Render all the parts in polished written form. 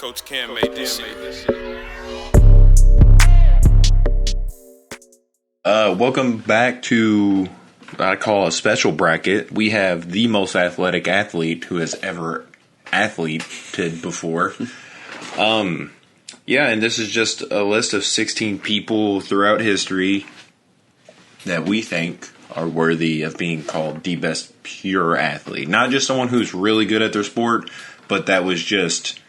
Coach Cam made this shit. Welcome back to what I call a special bracket. We have the most athletic athlete who has ever athleted before. Yeah, and this is just a list of 16 people throughout history that we think are worthy of being called the best pure athlete. Not just someone who's really good at their sport, but that was just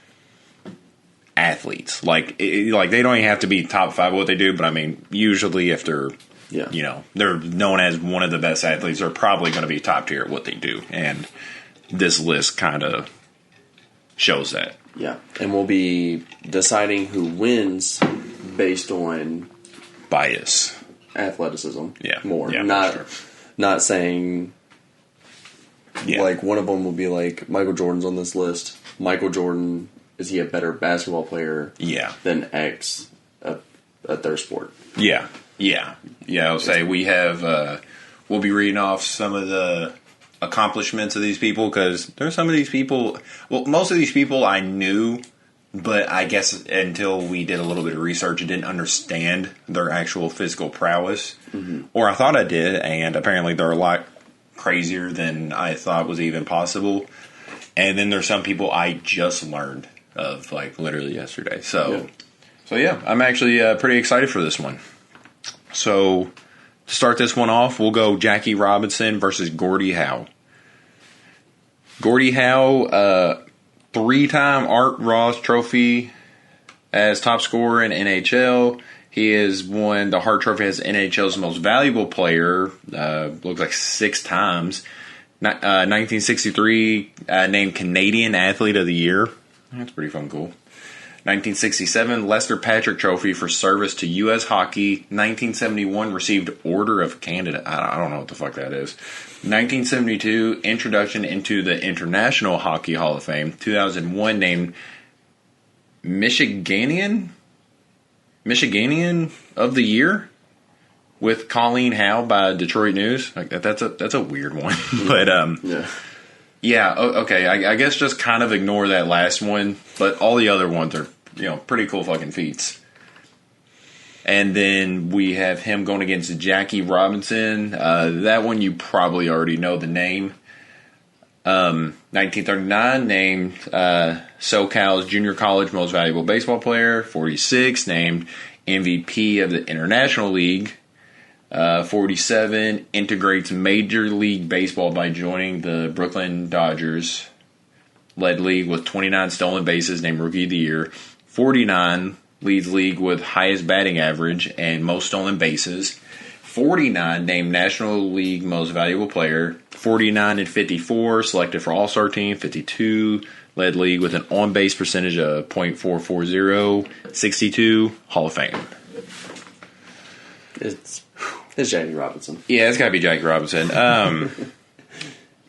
athletes. Like they don't even have to be top 5 what they do, but I mean, usually if they're, they're known as one of the best athletes, they're probably going to be top tier at what they do. And this list kind of shows that. Yeah, and we'll be deciding who wins based on bias, athleticism. Yeah, more yeah, not saying. Yeah. Like one of them will be like Michael Jordan's on this list. Michael Jordan, is he a better basketball player? Yeah. Than X at their sport? Yeah. I'll say we have. We'll be reading off some of the accomplishments of these people because there's some of these people. Well, most of these people I knew, but I guess until we did a little bit of research, I didn't understand their actual physical prowess, or I thought I did, and apparently they're a lot crazier than I thought was even possible. And then there's some people I just learned of, like literally yesterday. So yeah, I'm actually pretty excited for this one. So to start this one off, we'll go Jackie Robinson versus Gordie Howe. Gordie Howe, 3-time Art Ross Trophy as top scorer in NHL. He has won the Hart Trophy as NHL's most valuable player, looks like 6 times. 1963, named Canadian Athlete of the Year. That's pretty fun, cool. 1967, Lester Patrick Trophy for service to U.S. hockey. 1971, received Order of Canada. I don't know what the fuck that is. 1972, introduction into the International Hockey Hall of Fame. 2001, named Michiganian of the Year with Colleen Howe by Detroit News. Like that's a weird one, but okay. I guess just kind of ignore that last one, but all the other ones are pretty cool fucking feats. And then we have him going against Jackie Robinson. That one you probably already know the name. 1939, named SoCal's Junior College Most Valuable Baseball Player. 46, named MVP of the International League. 47, integrates Major League Baseball by joining the Brooklyn Dodgers. Led league with 29 stolen bases, named Rookie of the Year. 49, leads league with highest batting average and most stolen bases. 49, named National League Most Valuable Player. 49 and 54, selected for All-Star Team. 52, led league with an on-base percentage of .440. 62, Hall of Fame. It's Jackie Robinson. Yeah, it's got to be Jackie Robinson.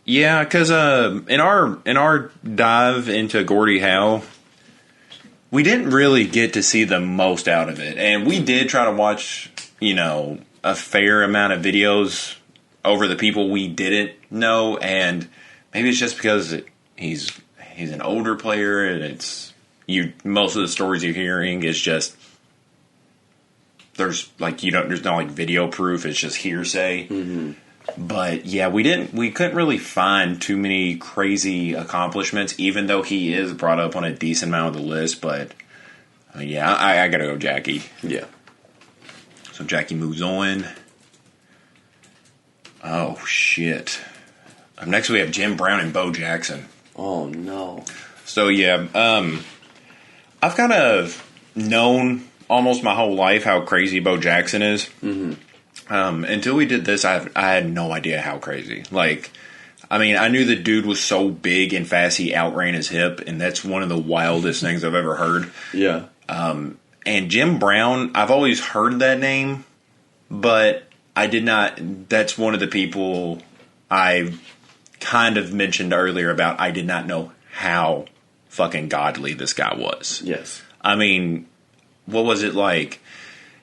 Yeah, because in our dive into Gordie Howe, we didn't really get to see the most out of it. And we did try to watch, a fair amount of videos over the people we didn't know, and maybe it's just because he's an older player, and it's most of the stories you're hearing is just there's no like video proof, it's just hearsay. But yeah, we couldn't really find too many crazy accomplishments, even though he is brought up on a decent amount of the list. But yeah, I gotta go Jackie. Yeah. So Jackie moves on. Oh shit! Up next we have Jim Brown and Bo Jackson. Oh no! So yeah, I've kind of known almost my whole life how crazy Bo Jackson is. Until we did this, I had no idea how crazy. Like, I mean, I knew the dude was so big and fast he outran his hip, and that's one of the wildest things I've ever heard. Yeah. And Jim Brown, I've always heard that name, but I did not. That's one of the people I kind of mentioned earlier about I did not know how fucking godly this guy was. Yes. I mean, what was it like?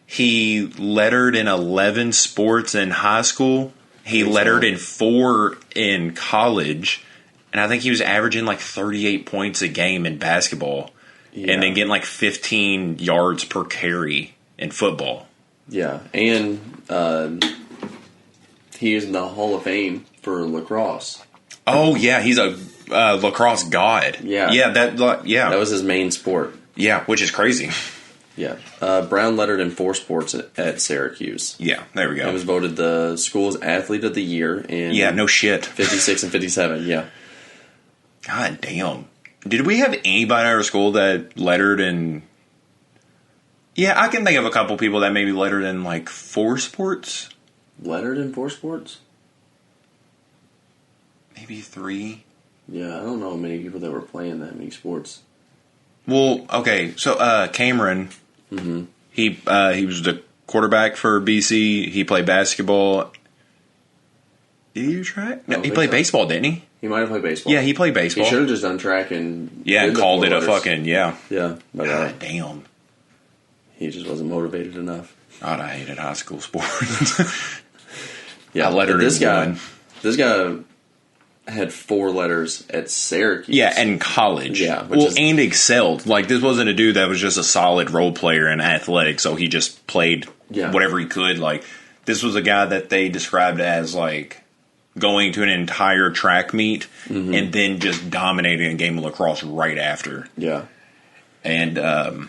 He lettered in 11 sports in high school. He lettered in 4 in college. And I think he was averaging like 38 points a game in basketball. and then getting like 15 yards per carry in football. Yeah, and he is in the Hall of Fame for lacrosse. Oh yeah, he's a lacrosse god. Yeah, that was his main sport. Yeah, which is crazy. Yeah, Brown lettered in 4 sports at Syracuse. Yeah, there we go. He was voted the school's athlete of the year in no shit 56 and 57. Yeah, god damn. Did we have anybody at our school that lettered in? Yeah, I can think of a couple people that maybe lettered in like 4 sports. Lettered in 4 sports? Maybe 3. Yeah, I don't know many people that were playing that many sports. Well, okay, so Cameron, he was the quarterback for BC. He played basketball. Did he do track? No, he played baseball, didn't he? He might have played baseball. Yeah, he played baseball. He should have just done track and and called it a fucking Yeah, but God damn. he just wasn't motivated enough. God, I hated high school sports. Yeah, I lettered this in guy. one. This guy had 4 letters at Syracuse. Yeah, and college. Yeah, and excelled. Like, this wasn't a dude that was just a solid role player in athletics, so he just played whatever he could. Like, this was a guy that they described as, like, going to an entire track meet and then just dominating a game of lacrosse right after. Yeah. And,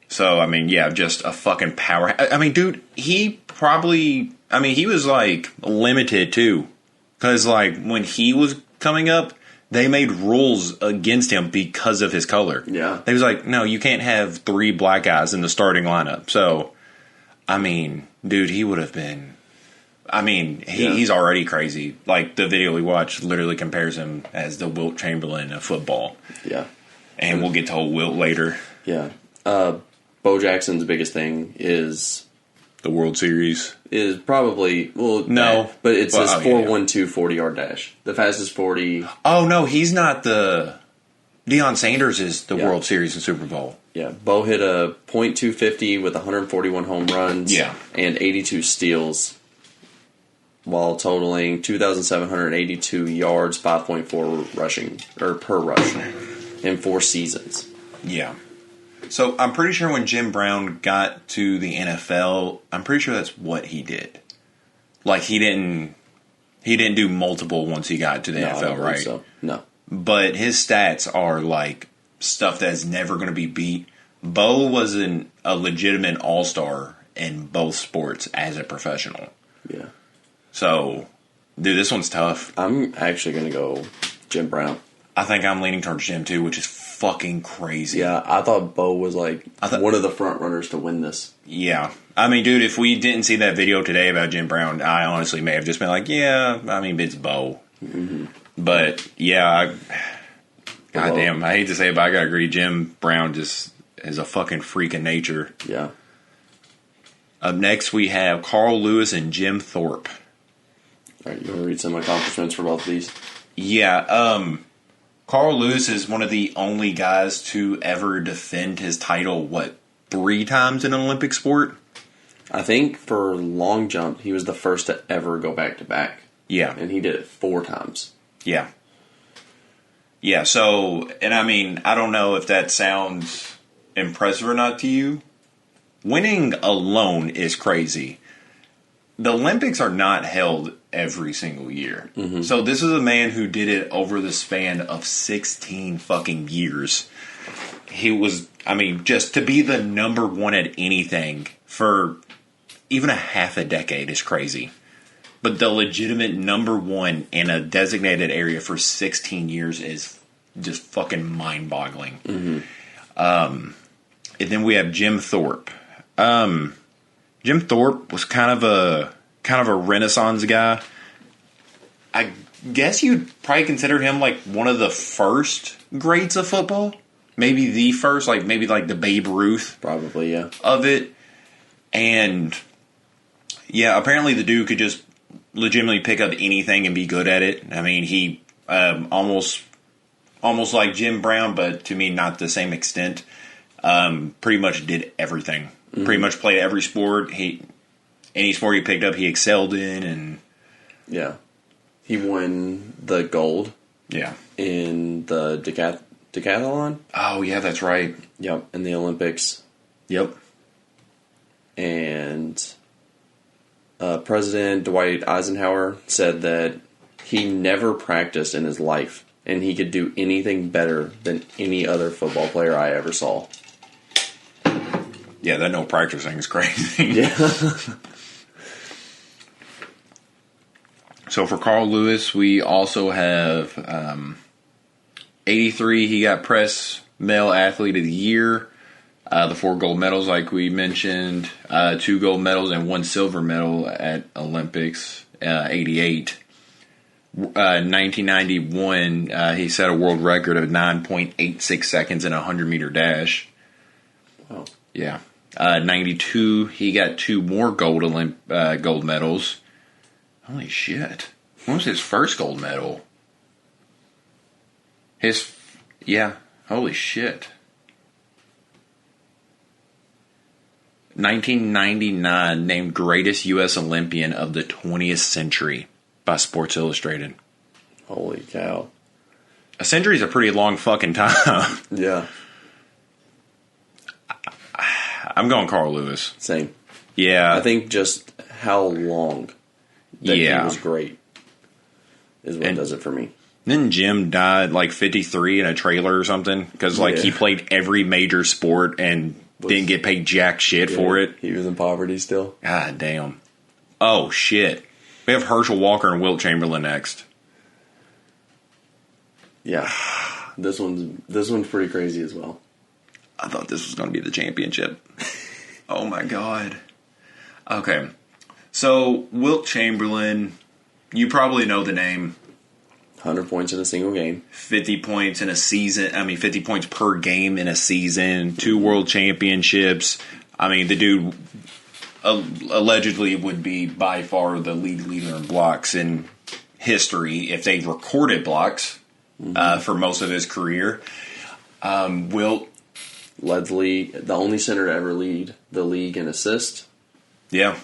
so, I mean, yeah, just a fucking power. I mean, dude, he probably, I mean, he was, like, limited, too. Because, like, when he was coming up, they made rules against him because of his color. Yeah. They was like, no, you can't have 3 black guys in the starting lineup. So, I mean, dude, he would have been... I mean, he's already crazy. Like, the video we watched literally compares him as the Wilt Chamberlain of football. Yeah. And we'll get to old Wilt later. Yeah. Bo Jackson's biggest thing is... The World Series. Is probably... Well, no. But it's his 4.12 40-yard dash. The fastest 40... Oh, no, he's not the... Dion Sanders is the World Series and Super Bowl. Yeah, Bo hit a .250 with 141 home runs and 82 steals while totaling 2,782 yards, 5.4 rushing or per rush in 4 seasons. Yeah. So I'm pretty sure when Jim Brown got to the NFL, I'm pretty sure that's what he did. Like, he didn't do multiple once he got to the NFL, I don't right? think so. No. But his stats are like stuff that's never going to be beat. Bo was a legitimate all-star in both sports as a professional. Yeah. So, dude, this one's tough. I'm actually going to go Jim Brown. I think I'm leaning towards Jim, too, which is fucking crazy. Yeah, I thought Bo was like one of the front runners to win this. Yeah. I mean, dude, if we didn't see that video today about Jim Brown, I honestly may have just been like, yeah, I mean, it's Bo. Mm-hmm. But, yeah, goddamn, I hate to say it, but I gotta agree, Jim Brown just is a fucking freak of nature. Yeah. Up next, we have Carl Lewis and Jim Thorpe. All right, you want to read some accomplishments for both of these? Yeah, Carl Lewis is one of the only guys to ever defend his title, 3 times in an Olympic sport? I think for long jump, he was the first to ever go back-to-back. Yeah. And he did it 4 times. Yeah. Yeah, so, and I mean, I don't know if that sounds impressive or not to you. Winning alone is crazy. The Olympics are not held every single year. Mm-hmm. So this is a man who did it over the span of 16 fucking years. He was, I mean, just to be the number one at anything for even a half a decade is crazy. But the legitimate number one in a designated area for 16 years is just fucking mind-boggling. Mm-hmm. And then we have Jim Thorpe. Jim Thorpe was kind of a Renaissance guy. I guess you'd probably consider him like one of the first greats of football. Maybe the first, maybe the Babe Ruth. Probably, yeah. Of it. And, yeah, apparently the dude could just legitimately pick up anything and be good at it. I mean, he almost like Jim Brown, but to me not the same extent. Pretty much did everything. Mm-hmm. Pretty much played every sport. Any sport he picked up, he excelled in. And yeah, he won the gold. Yeah, in the decathlon. Oh, yeah, that's right. Yep, in the Olympics. Yep. And President Dwight Eisenhower said that he never practiced in his life, and he could do anything better than any other football player I ever saw. Yeah, that no practice thing is crazy. Yeah. So for Carl Lewis, we also have 83. He got Press Male Athlete of the Year. The 4 gold medals, like we mentioned, 2 gold medals and 1 silver medal at Olympics. 88. 1991, he set a world record of 9.86 seconds in a 100-meter dash. Wow. Yeah. 92, he got 2 more gold medals. Holy shit. When was his first gold medal? Holy shit. 1999, named greatest U.S. Olympian of the 20th century by Sports Illustrated. Holy cow. A century is a pretty long fucking time. Yeah. I'm going Carl Lewis. Same. Yeah. I think just how long that he was great is what does it for me. Then Jim died like 53 in a trailer or something because he played every major sport and didn't get paid jack shit for it. He was in poverty still. God damn. Oh shit. We have Herschel Walker and Wilt Chamberlain next. Yeah. This one's pretty crazy as well. I thought this was going to be the championship. Oh my god. Okay. So Wilt Chamberlain, you probably know the name. 100 points in a single game. 50 points in a season. 50 points per game in a season. 2 world championships. The dude allegedly would be by far the league leader in blocks in history if they recorded blocks for most of his career. Wilt led the only center to ever lead the league in assists. Yeah.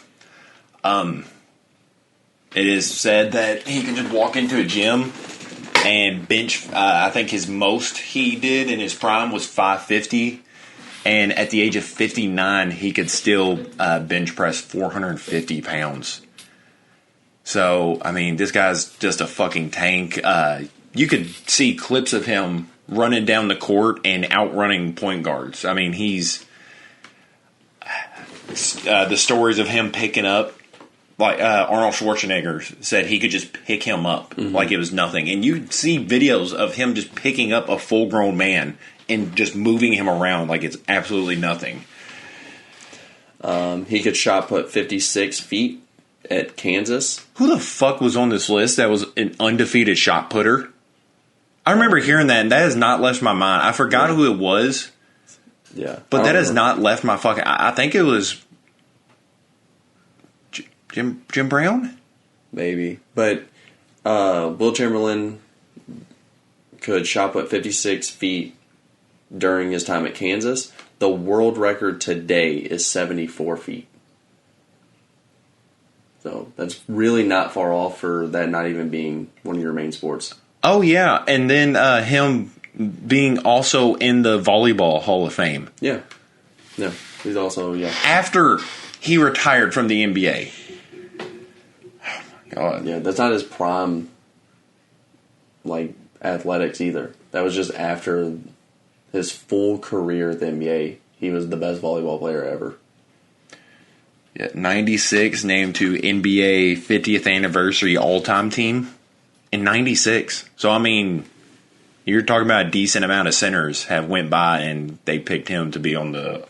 It is said that he can just walk into a gym and bench. I think his most he did in his prime was 550. And at the age of 59, he could still bench press 450 pounds. So, this guy's just a fucking tank. You could see clips of him running down the court and outrunning point guards. He's... the stories of him picking up, like Arnold Schwarzenegger said he could just pick him up like it was nothing. And you see videos of him just picking up a full-grown man and just moving him around like it's absolutely nothing. He could shot put 56 feet at Kansas. Who the fuck was on this list that was an undefeated shot putter? I remember hearing that, and that has not left my mind. I forgot who it was. Yeah. But that has not left my fucking... I think it was Jim Brown? Maybe. But Wilt Chamberlain could shot put 56 feet during his time at Kansas. The world record today is 74 feet. So that's really not far off for that not even being one of your main sports. Oh, yeah. And then him being also in the Volleyball Hall of Fame. Yeah. Yeah. He's also, After he retired from the NBA. Oh, my God. Yeah, that's not his prime, athletics either. That was just after his full career at the NBA. He was the best volleyball player ever. Yeah, 96, named to NBA 50th anniversary all-time team in 96. So, you're talking about a decent amount of centers have went by and they picked him to be on the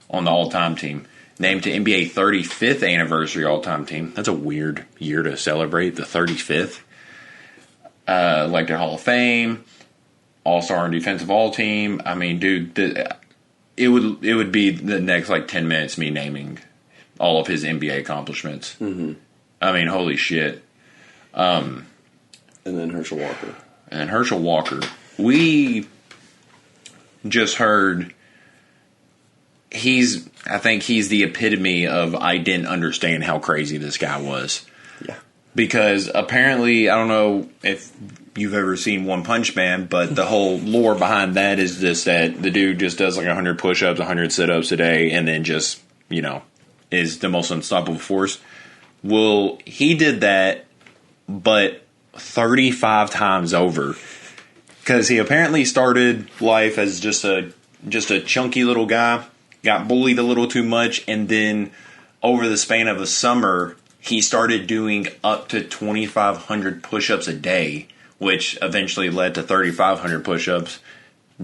all-time team. Named to NBA 35th anniversary all-time team. That's a weird year to celebrate, the 35th. Elected Hall of Fame, All-Star and Defensive All-Team. Dude, it would be the next 10 minutes me naming all of his NBA accomplishments. Mm-hmm. Holy shit. And then Herschel Walker. And Herschel Walker. We just heard I think he's the epitome of I didn't understand how crazy this guy was. Yeah. Because apparently, I don't know if you've ever seen One Punch Man, but the whole lore behind that is just that the dude just does like 100 push-ups, 100 sit-ups a day, and then just, is the most unstoppable force. Well, he did that, but 35 times over. Because he apparently started life as just a chunky little guy, got bullied a little too much, and then over the span of a summer, he started doing up to 2,500 push-ups a day, which eventually led to 3,500 push-ups.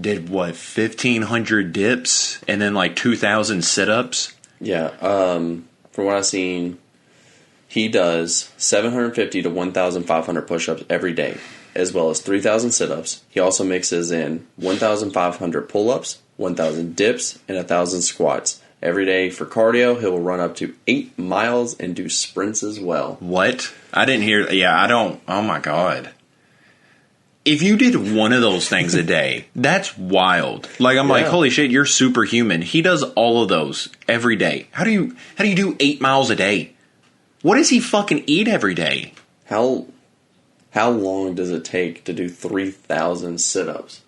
Did, 1,500 dips, and then like 2,000 sit-ups? Yeah, from what I've seen, he does 750 to 1,500 push-ups every day, as well as 3,000 sit-ups. He also mixes in 1,500 pull-ups, 1,000 dips, and 1,000 squats. Every day for cardio, he'll run up to 8 miles and do sprints as well. What? I didn't hear. Yeah, I don't. Oh my God. If you did one of those things a day, that's wild. Like, I'm like, holy shit, you're superhuman. He does all of those every day. How do you do 8 miles a day? What does he fucking eat every day? How long does it take to do 3,000 sit-ups?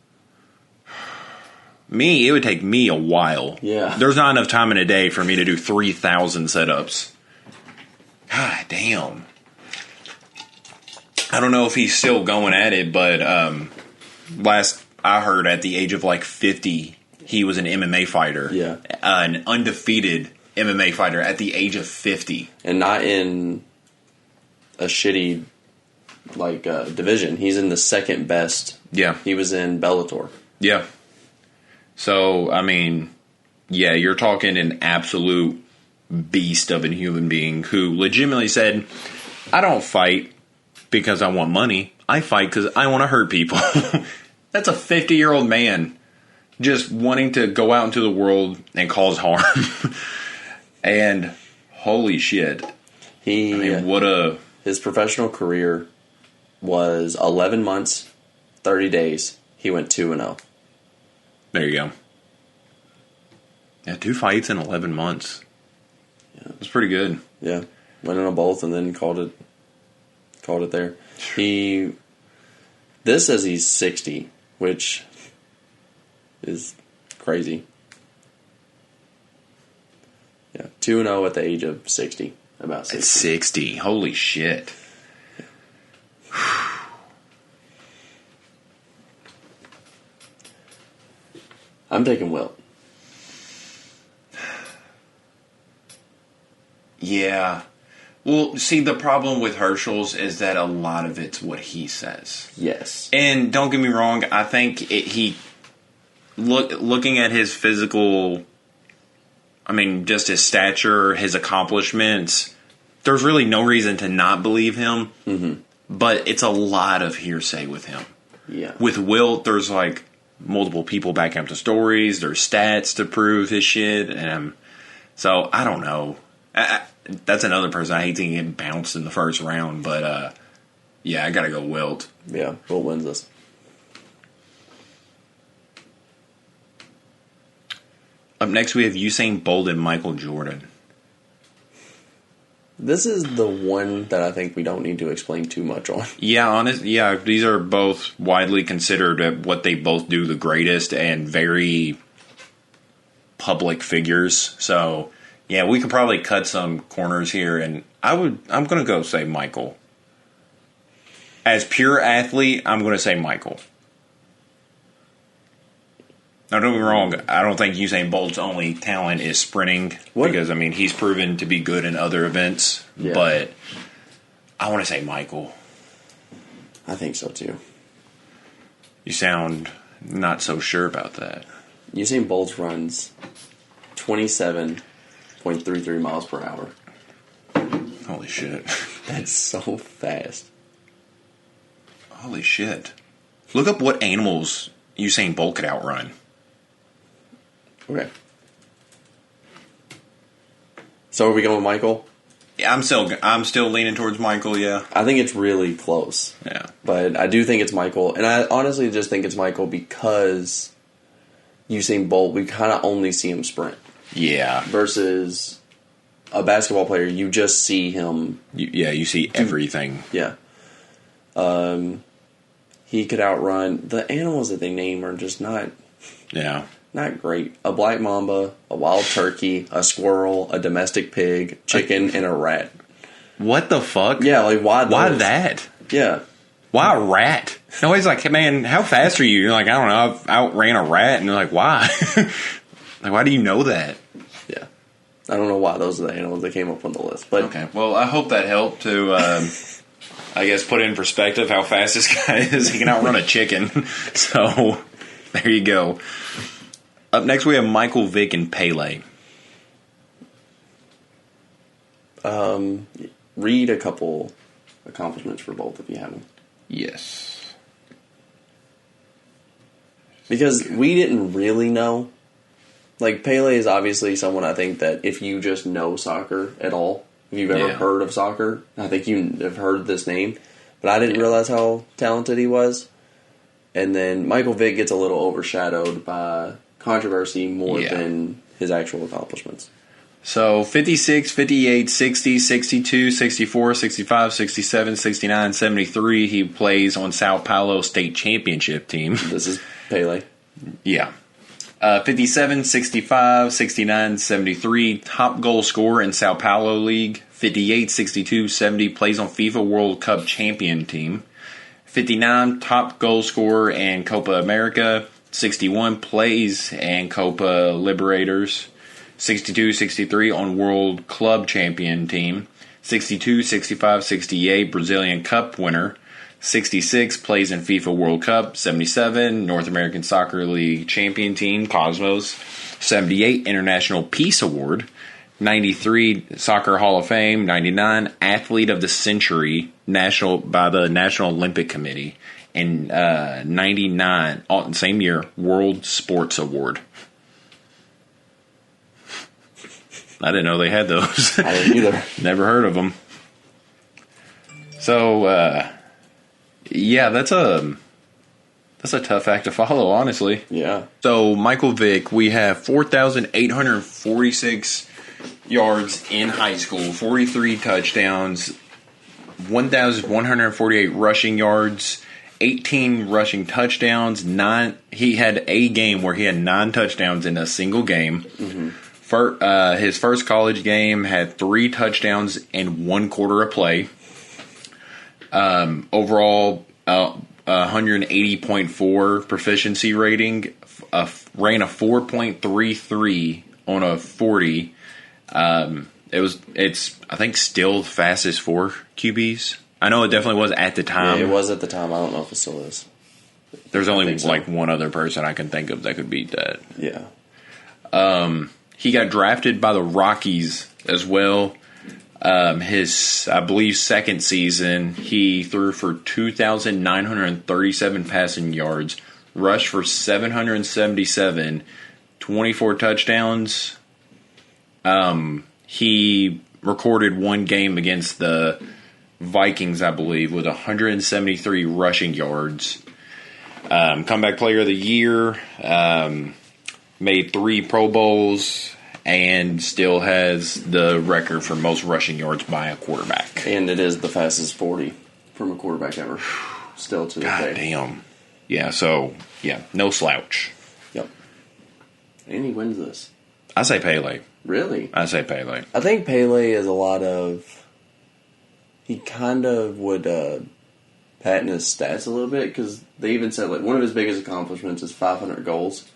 It would take me a while. Yeah. There's not enough time in a day for me to do 3,000 sit-ups. God damn. I don't know if he's still going at it, but last I heard, at the age of like 50, he was an MMA fighter. Yeah. An undefeated MMA fighter at the age of 50. And not in a shitty division. He's in the second best. Yeah. He was in Bellator. Yeah. So, you're talking an absolute beast of a human being who legitimately said, I don't fight because I want money. I fight because I want to hurt people. That's a 50-year-old man just wanting to go out into the world and cause harm. And holy shit. His professional career was 11 months, 30 days. He went 2-0. There you go. Yeah, 2 fights in 11 months. Yeah, that's pretty good. Yeah, went on both and then called it there. This says he's 60, which is crazy. Yeah, 2-0 at the age of 60, about 60. At 60, holy shit. I'm taking Wilt. Yeah. Well, see, the problem with Herschel's is that a lot of it's what he says. Yes. And don't get me wrong, I think looking at his physical, just his stature, his accomplishments, there's really no reason to not believe him. Mm-hmm. But it's a lot of hearsay with him. Yeah. With Wilt, there's multiple people backing up the stories. There's stats to prove his shit. And so, I don't know. That's another person I hate seeing get bounced in the first round. But, I got to go Wilt. Yeah, Wilt wins this. Up next, we have Usain Bolt and Michael Jordan. This is the one that I think we don't need to explain too much on. Yeah, these are both widely considered at what they both do the greatest and very public figures. So, yeah, we could probably cut some corners here, and I'm going to go say Michael. As pure athlete, I'm going to say Michael. Now, don't get me wrong, I don't think Usain Bolt's only talent is sprinting. What? Because, he's proven to be good in other events. Yeah. But I want to say Michael. I think so, too. You sound not so sure about that. Usain Bolt runs 27.33 miles per hour. Holy shit. That's so fast. Holy shit. Look up what animals Usain Bolt could outrun. Okay. So are we going with Michael? Yeah, I'm still leaning towards Michael, yeah. I think it's really close. Yeah. But I do think it's Michael. And I honestly just think it's Michael because Usain Bolt, we kind of only see him sprint. Yeah. Versus a basketball player, you just see him. You see everything. Yeah. he could outrun. The animals that they name are just not great. A black mamba, a wild turkey, a squirrel, a domestic pig, chicken, and a rat. What the fuck? Yeah, like why those? Why that? Yeah. Why a rat? Nobody's like, hey, man, how fast are you? You're like, I don't know, I've outran a rat. And they're like, why? Like, why do you know that? Yeah. I don't know why those are the animals that came up on the list. But okay, well, I hope that helped to, I guess, put in perspective how fast this guy is. He can outrun a chicken. So, there you go. Up next, we have Michael Vick and Pele. Read a couple accomplishments for both if you haven't. Yes. Because we didn't really know. Like, Pele is obviously someone I think that if you just know soccer at all, if you've ever heard of soccer, I think you have heard this name. But I didn't realize how talented he was. And then Michael Vick gets a little overshadowed by controversy more than his actual accomplishments. So 56, 58, 60, 62, 64, 65, 67, 69, 73. He plays on Sao Paulo State Championship team. This is Pele. Yeah. 57, 65, 69, 73. Top goal scorer in Sao Paulo League. 58, 62, 70. Plays on FIFA World Cup champion team. 59, top goal scorer in Copa America. 61, plays in Copa Libertadores. 62, 63 on World Club Champion team. 62, 65, 68 Brazilian Cup winner. 66 plays in FIFA World Cup. 77 North American Soccer League Champion team, Cosmos. 78 International Peace Award. 93 Soccer Hall of Fame. 99 Athlete of the Century by the National Olympic Committee. And 99, same year, World Sports Award. I didn't know they had those. I didn't either. Never heard of them. So, that's a tough act to follow, honestly. Yeah. So, Michael Vick, we have 4,846 yards in high school, 43 touchdowns, 1,148 rushing yards, 18 rushing touchdowns. He had a game where he had 9 touchdowns in a single game. Mm-hmm. His first college game had 3 touchdowns in 1 quarter of play. Overall, 180.4 proficiency rating. Ran a 4.33 on a 40. It's I think still the fastest for QBs. I know it definitely was at the time. Yeah, it was at the time. I don't know if it still is. There's only like one other person I can think of that could beat that. Yeah. He got drafted by the Rockies as well. His, I believe, second season, he threw for 2,937 passing yards, rushed for 777, 24 touchdowns. He recorded 1 game against the Vikings, I believe, with 173 rushing yards. Comeback Player of the Year. Made 3 Pro Bowls and still has the record for most rushing yards by a quarterback. And it is the fastest 40 from a quarterback ever. Still to this day. God damn. Yeah, no slouch. Yep. And he wins this. I say Pele. Really? I say Pele. I think Pele is a lot of... He kind of would patent his stats a little bit, because they even said like one of his biggest accomplishments is 500 goals.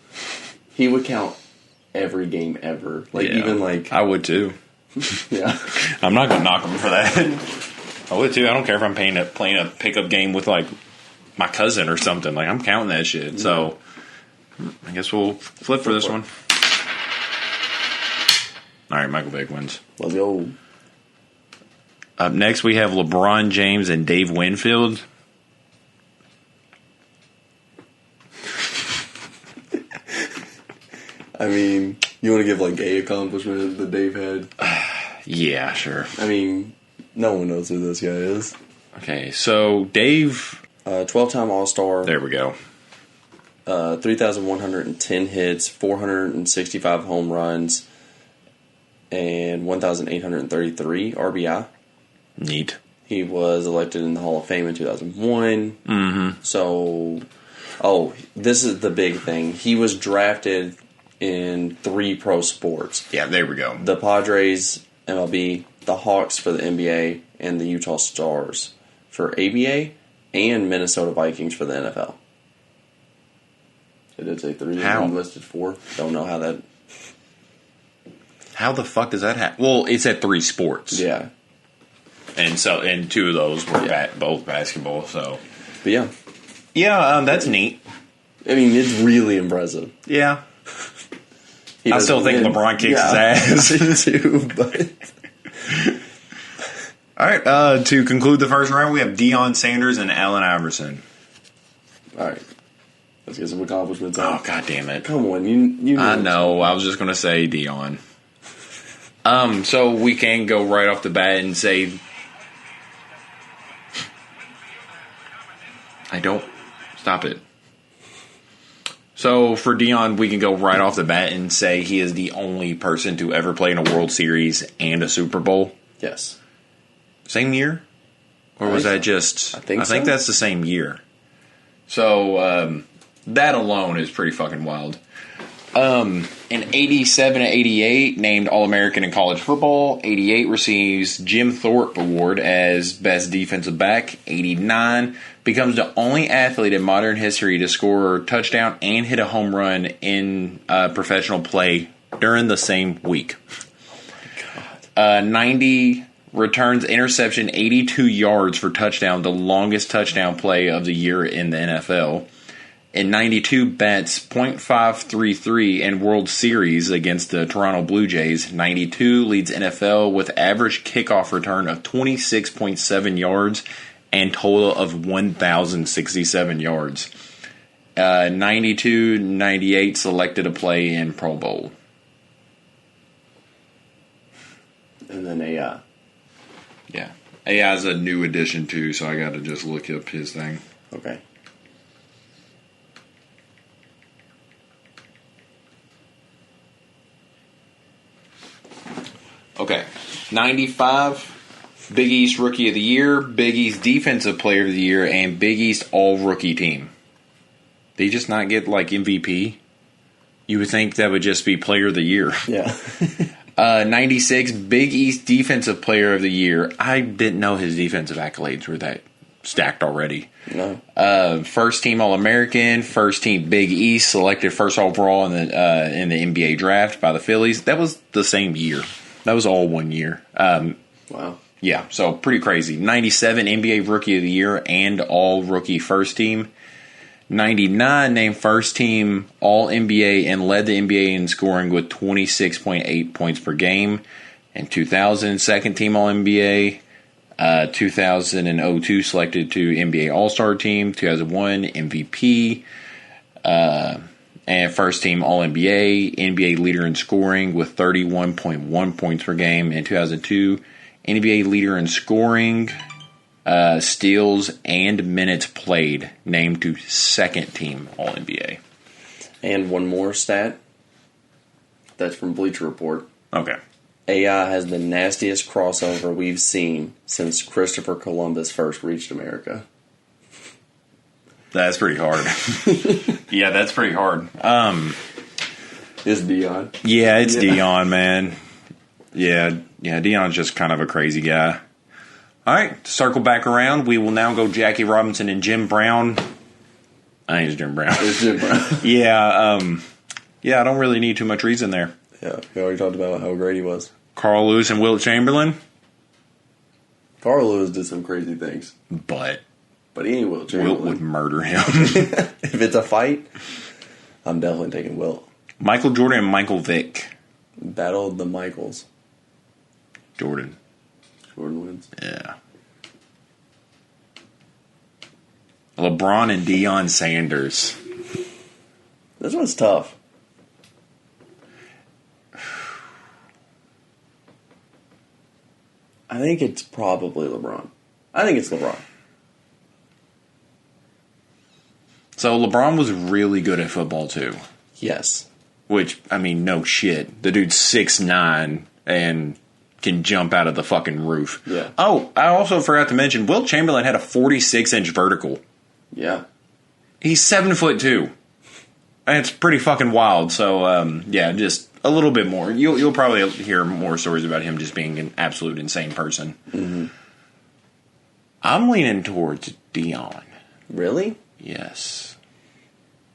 He would count every game ever. Even I would too. Yeah. I'm not going to knock him for that. I would too. I don't care if I'm playing a pickup game with like my cousin or something. Like, I'm counting that shit. So I guess we'll flip for this one. All right, Michael Vick wins. Let's go. Up next, we have LeBron James and Dave Winfield. I mean, you want to give like a accomplishment that Dave had? Yeah, sure. I mean, no one knows who this guy is. Okay, so Dave... 12-time All-Star. There we go. 3,110 hits, 465 home runs, and 1,833 RBI. Neat. He was elected in the Hall of Fame in 2001. Mm-hmm. So, this is the big thing. He was drafted in 3 pro sports. Yeah, there we go. The Padres, MLB, the Hawks for the NBA, and the Utah Stars for ABA, and Minnesota Vikings for the NFL. It did say 3. How? Listed 4. Don't know how that... How the fuck does that happen? Well, it's at 3 sports. Yeah. And 2 of those were both basketball, so... But yeah. Yeah, that's neat. I mean, it's really impressive. Yeah. I still think LeBron kicks his ass. too, but... All right, to conclude the first round, we have Dion Sanders and Allen Iverson. All right. Let's get some accomplishments Oh, out. God damn it. Come on, you know. I know. I was just going to say Dion. So we can go right off the bat and say... I don't... Stop it. So for Dion, we can go right off the bat and say he is the only person to ever play in a World Series and a Super Bowl. Yes. Same year? Or was that just... I think that's the same year. So, that alone is pretty fucking wild. In 87 and 88, named All-American in college football. 88 receives Jim Thorpe Award as Best Defensive Back. 89 becomes the only athlete in modern history to score a touchdown and hit a home run in professional play during the same week. Oh my God. 90 returns interception 82 yards for touchdown, the longest touchdown play of the year in the NFL. In 92, bats .533 in World Series against the Toronto Blue Jays. 92 leads NFL with average kickoff return of 26.7 yards and total of 1,067 yards. 92, 98 selected to play in Pro Bowl. And then AI. Yeah. AI is a new addition too, so I got to just look up his thing. Okay. Okay. 95, Big East Rookie of the Year, Big East Defensive Player of the Year, and Big East All-Rookie Team. Did he just not get, like, MVP? You would think that would just be Player of the Year. Yeah. 96, Big East Defensive Player of the Year. I didn't know his defensive accolades were that stacked already. No. First team All-American, first team Big East, selected first overall in the NBA draft by the Phillies. That was the same year. That was all 1 year. Wow. Yeah, so pretty crazy. 97, NBA Rookie of the Year and All-Rookie First Team. 99, named First Team All-NBA and led the NBA in scoring with 26.8 points per game. In 2000, Second Team All-NBA. 2002, selected to NBA All-Star Team. 2001, MVP. And First Team All-NBA, NBA leader in scoring with 31.1 points per game. In 2002, NBA leader in scoring, steals, and minutes played, named to Second Team All-NBA. And one more stat. That's from Bleacher Report. Okay. AI has the nastiest crossover we've seen since Christopher Columbus first reached America. That's pretty hard. Yeah, that's pretty hard. It's Dion. Yeah, it's Dion, man. Yeah, Dion's just kind of a crazy guy. All right, circle back around. We will now go Jackie Robinson and Jim Brown. I think it's Jim Brown. It's Jim Brown. Yeah, I don't really need too much reason there. Yeah, we already talked about how great he was. Carl Lewis and Wilt Chamberlain. Carl Lewis did some crazy things. But he ain't Wilt Chamberlain. Wilt would murder him. If it's a fight, I'm definitely taking Wilt. Michael Jordan and Michael Vick. Battle of the Michaels. Jordan wins. Yeah. LeBron and Dion Sanders. This one's tough. I think it's probably LeBron. I think it's LeBron. So LeBron was really good at football too. Yes. Which, I mean, no shit. The dude's 6'9" and can jump out of the fucking roof. Yeah. Oh, I also forgot to mention, Wilt Chamberlain had a 46-inch vertical. Yeah. He's 7'2". And it's pretty fucking wild. So, just a little bit more. You'll probably hear more stories about him just being an absolute insane person. Mm-hmm. I'm leaning towards Dion. Really? Yes.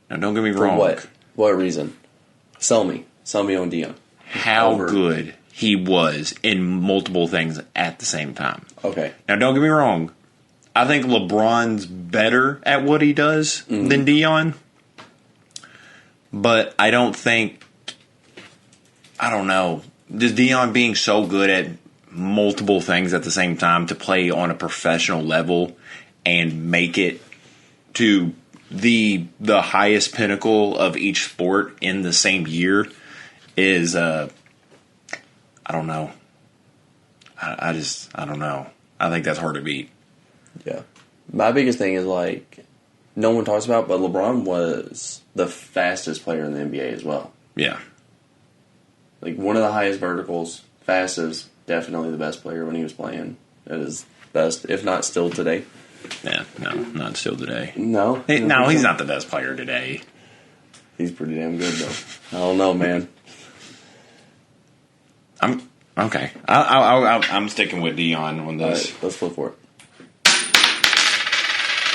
Now, don't get me For wrong. what? What reason? Sell me. Sell me on Dion. How good he was in multiple things at the same time. Okay. Now, don't get me wrong. I think LeBron's better at what he does than Dion. But I don't know. Does Dion being so good at multiple things at the same time to play on a professional level and make it to the highest pinnacle of each sport in the same year is, I don't know. I don't know. I think that's hard to beat. Yeah. My biggest thing is, like, no one talks about, but LeBron was the fastest player in the NBA as well. Yeah. Like, one of the highest verticals, fastest, definitely the best player when he was playing. It is best, if not still today. Yeah, no, not still today. No? No, he's not the best player today. He's pretty damn good, though. I don't know, man. I'm okay. I'm sticking with Dion on this. All right, let's flip for it.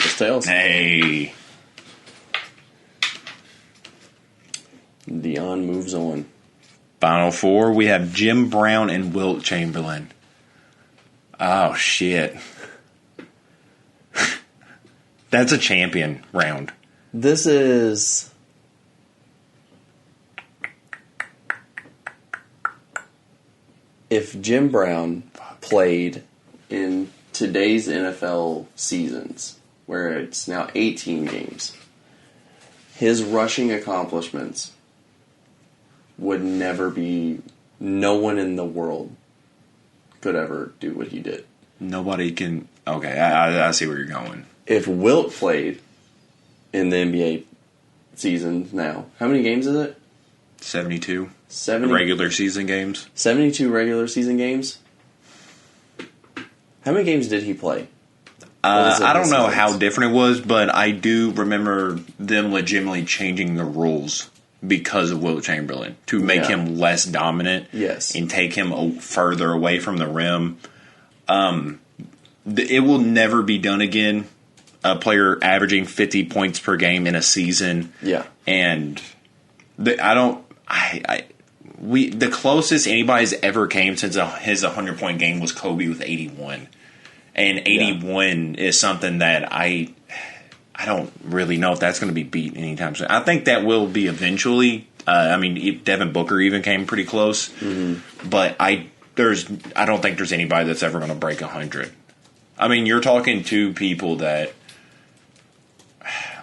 It's tails. Hey. Dion moves on. Final four, we have Jim Brown and Wilt Chamberlain. Oh, shit. That's a champion round. This is... If Jim Brown played in today's NFL seasons, where it's now 18 games, his rushing accomplishments would never be... No one in the world could ever do what he did. Nobody can... Okay, I see where you're going. If Wilt played in the NBA season now, how many games is it? 72. 70, regular season games. 72 regular season games? How many games did he play? I don't know how different it was, but I do remember them legitimately changing the rules because of Wilt Chamberlain to make him less dominant. Yes. And take him further away from the rim. It will never be done again. A player averaging 50 points per game in a season. Yeah. And the closest anybody's ever came since his 100-point game was Kobe with 81. And 81 is something that I don't really know if that's going to be beat anytime soon. I think that will be eventually. Devin Booker even came pretty close. Mm-hmm. But I don't think there's anybody that's ever going to break 100. I mean, you're talking to people that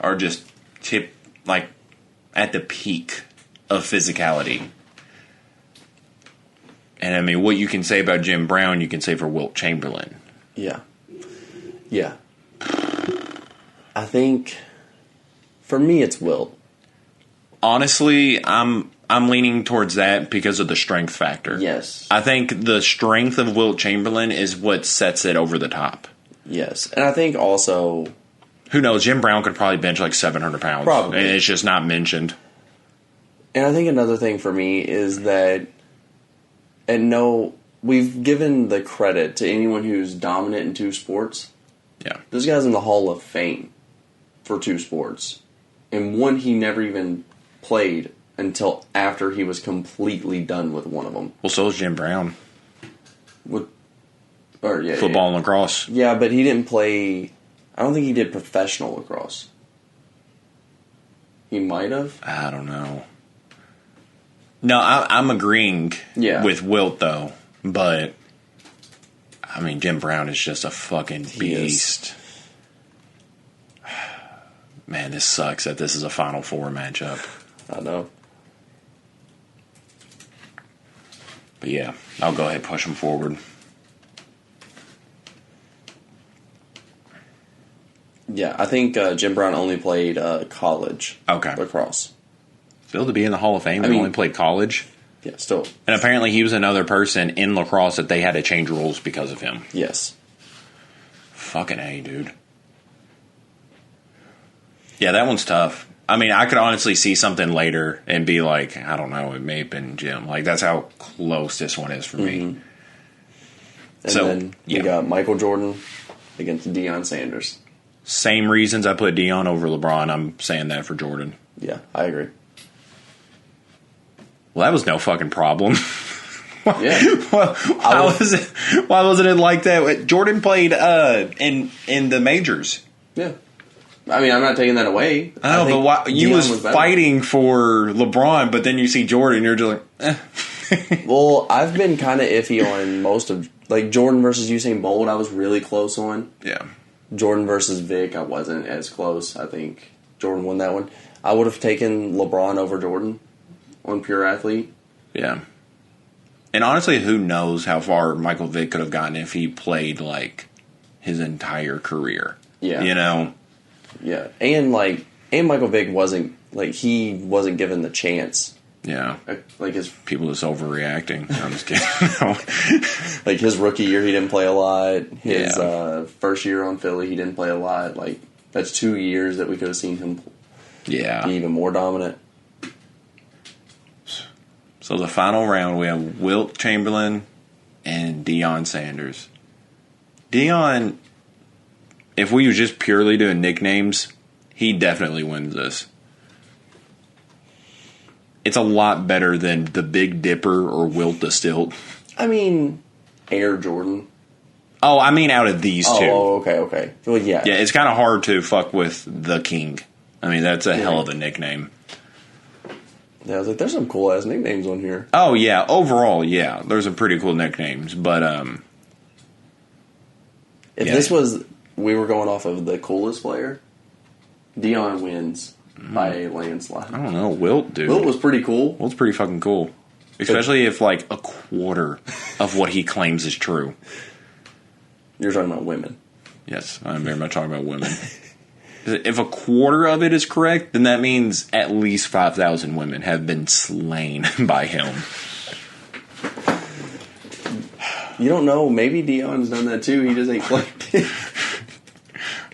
are just at the peak of physicality. And I mean, what you can say about Jim Brown, you can say for Wilt Chamberlain. Yeah. Yeah. I think, for me, it's Wilt. Honestly, I'm leaning towards that because of the strength factor. Yes. I think the strength of Wilt Chamberlain is what sets it over the top. Yes. And I think also... Who knows? Jim Brown could probably bench like 700 pounds. Probably. And it's just not mentioned. And I think another thing for me is that... we've given the credit to anyone who's dominant in two sports. Yeah. This guy's in the Hall of Fame for two sports. And one he never even played until after he was completely done with one of them. Well, so is Jim Brown. Football and lacrosse. Yeah, but he didn't play... I don't think he did professional lacrosse. He might have. I don't know. No, I'm agreeing with Wilt, though. But, I mean, Jim Brown is just a fucking beast. Man, this sucks that this is a Final Four matchup. I know. But yeah, I'll go ahead and push him forward. Yeah, I think Jim Brown only played college lacrosse. Still to be in the Hall of Fame, he only played college? Yeah, still. And apparently he was another person in lacrosse that they had to change rules because of him. Yes. Fucking A, dude. Yeah, that one's tough. I mean, I could honestly see something later and be like, I don't know, it may have been Jim. Like, that's how close this one is for me. And then you got Michael Jordan against Dion Sanders. Same reasons I put Dion over LeBron. I'm saying that for Jordan. Yeah, I agree. Well, that was no fucking problem. Yeah. Why wasn't it like that? Jordan played in the majors. Yeah. I mean, I'm not taking that away. I know, but why, you was fighting for LeBron, but then you see Jordan, you're just like, eh. Well, I've been kind of iffy on most of, like, Jordan versus Usain Bolt, I was really close on. Yeah. Jordan versus Vick, I wasn't as close. I think Jordan won that one. I would have taken LeBron over Jordan on pure athlete. Yeah. And honestly, who knows how far Michael Vick could have gotten if he played, like, his entire career. Yeah. You know? Yeah. And Michael Vick wasn't given the chance. Yeah. Like his people just overreacting. I'm just kidding. Like his rookie year, he didn't play a lot. His first year on Philly, he didn't play a lot. Like, that's 2 years that we could have seen him be even more dominant. So the final round, we have Wilt Chamberlain and Dion Sanders. Dion, if we were just purely doing nicknames, he definitely wins this. It's a lot better than the Big Dipper or Wilt the Stilt. I mean, Air Jordan. Oh, I mean out of these two. Oh, okay. Well, yeah. Yeah, it's kind of hard to fuck with the King. I mean, that's a hell of a nickname. Yeah, I was like, there's some cool-ass nicknames on here. Oh, yeah. Overall, yeah. There's some pretty cool nicknames. But, if this was, we were going off of the coolest player, Dion wins by a landslide. I don't know. Wilt, dude. Wilt was pretty cool. Wilt's pretty fucking cool. Especially if, like, a quarter of what he claims is true. You're talking about women. Yes, I'm very much talking about women. If a quarter of it is correct, then that means at least 5,000 women have been slain by him. You don't know. Maybe Dion's done that too. He just ain't claimed it.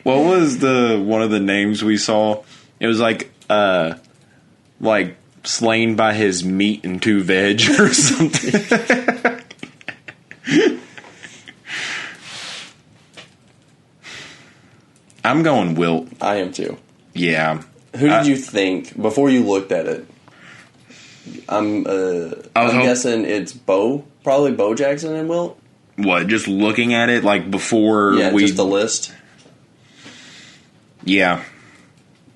What was one of the names we saw? It was like slain by his meat and 2 veg or something. I'm going Wilt. I am too. Yeah. Who did you think before you looked at it? I'm guessing it's Bo. Probably Bo Jackson and Wilt. What? Just looking at it like before just the list. Yeah.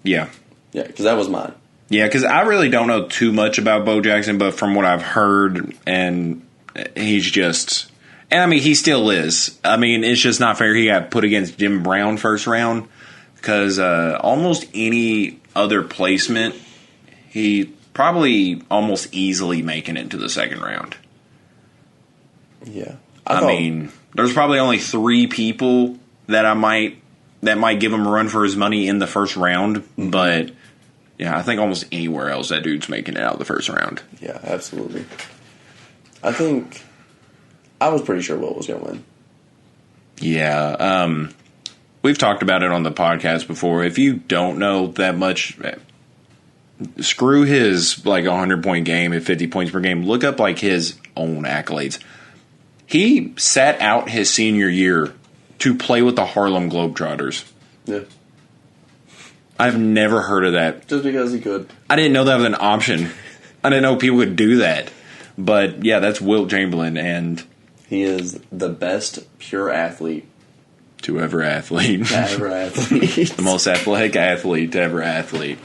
Yeah. Yeah, because that was mine. Yeah, because I really don't know too much about Bo Jackson, but from what I've heard, and he's just... And, I mean, he still is. I mean, it's just not fair he got put against Jim Brown first round, because almost any other placement, he probably almost easily making it to the second round. Yeah. I mean, there's probably only 3 people that might give him a run for his money in the first round, but... Yeah, I think almost anywhere else that dude's making it out of the first round. Yeah, absolutely. I think I was pretty sure Wilt was going to win. Yeah, we've talked about it on the podcast before. If you don't know that much, screw his 100-point game at 50 points per game. Look up his own accolades. He sat out his senior year to play with the Harlem Globetrotters. Yeah. I've never heard of that. Just because he could. I didn't know that was an option. I didn't know people could do that. But, yeah, that's Wilt Chamberlain, and... He is the best pure athlete. To ever athlete. The most athletic athlete to ever athlete.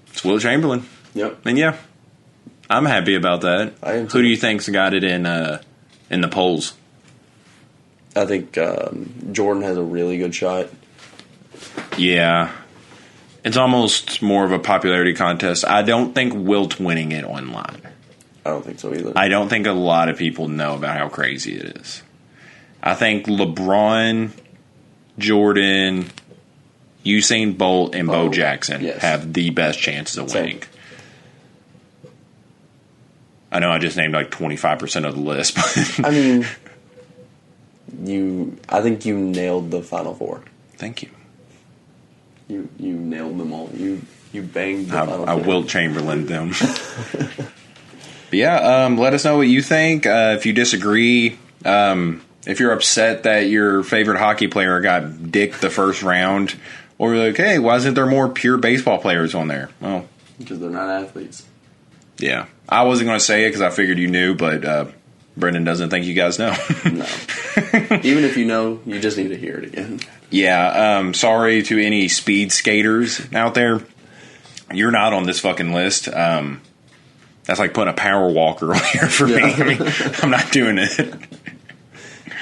It's Wilt Chamberlain. Yep. And, yeah, I'm happy about that. I am too. Who do you think's got it in the polls? I think Jordan has a really good shot. Yeah. It's almost more of a popularity contest. I don't think Wilt's winning it online. I don't think so either. I don't think a lot of people know about how crazy it is. I think LeBron, Jordan, Usain Bolt, and Bo Jackson have the best chances of winning. I know I just named like 25% of the list. But I mean, I think you nailed the final four. Thank you. You nailed them all. You banged the final four. I Wilt Chamberlain them. But yeah, let us know what you think. If you disagree, if you're upset that your favorite hockey player got dicked the first round, or you're like, hey, why isn't there more pure baseball players on there? Well, because they're not athletes. Yeah. I wasn't going to say it because I figured you knew, but Brenden doesn't think you guys know. No. Even if you know, you just need to hear it again. Yeah. Sorry to any speed skaters out there. You're not on this fucking list. That's like putting a power walker on here for me. I mean, I'm not doing it.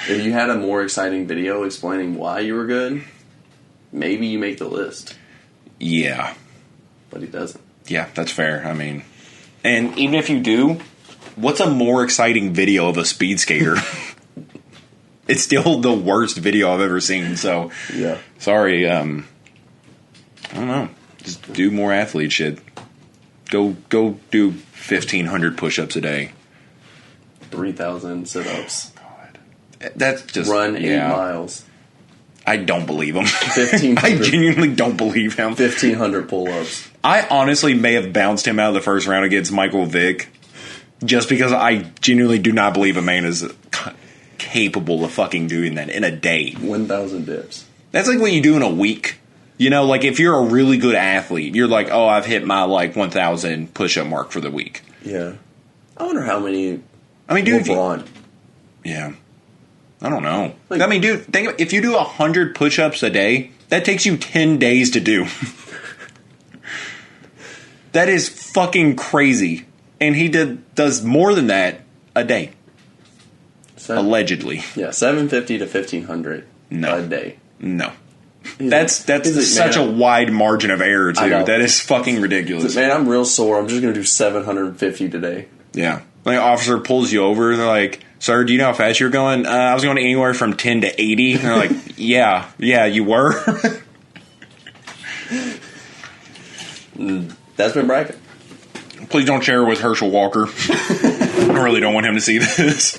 If you had a more exciting video explaining why you were good, maybe you make the list. Yeah. But he doesn't. Yeah, that's fair. I mean, and even if you do, what's a more exciting video of a speed skater? It's still the worst video I've ever seen. So, yeah. Sorry. I don't know. Just do more athlete shit. Go do 1,500 push-ups a day. 3,000 sit-ups. God, that's just run 8 miles. I don't believe him. 1,500. I genuinely don't believe him. 1,500 pull-ups. I honestly may have bounced him out of the first round against Michael Vick, just because I genuinely do not believe a man is capable of fucking doing that in a day. 1,000 dips. That's like what you do in a week. You know, like if you're a really good athlete, you're like, oh, I've hit my like 1,000 push-up mark for the week. Yeah. I wonder how many. I mean, dude. Lebron. Yeah. I don't know. Like, I mean, dude, think about, if you do 100 push-ups a day, that takes you 10 days to do. That is fucking crazy. And he does more than that a day. Allegedly. Yeah, 750 to 1,500 a day. No. That's such a wide margin of error, too. That is fucking ridiculous. Man, I'm real sore. I'm just going to do 750 today. Yeah. Like, an officer pulls you over, and they're like, sir, do you know how fast you're going? I was going anywhere from 10 to 80. And they're like, yeah, you were? That's been Racket. Please don't share it with Herschel Walker. I really don't want him to see this.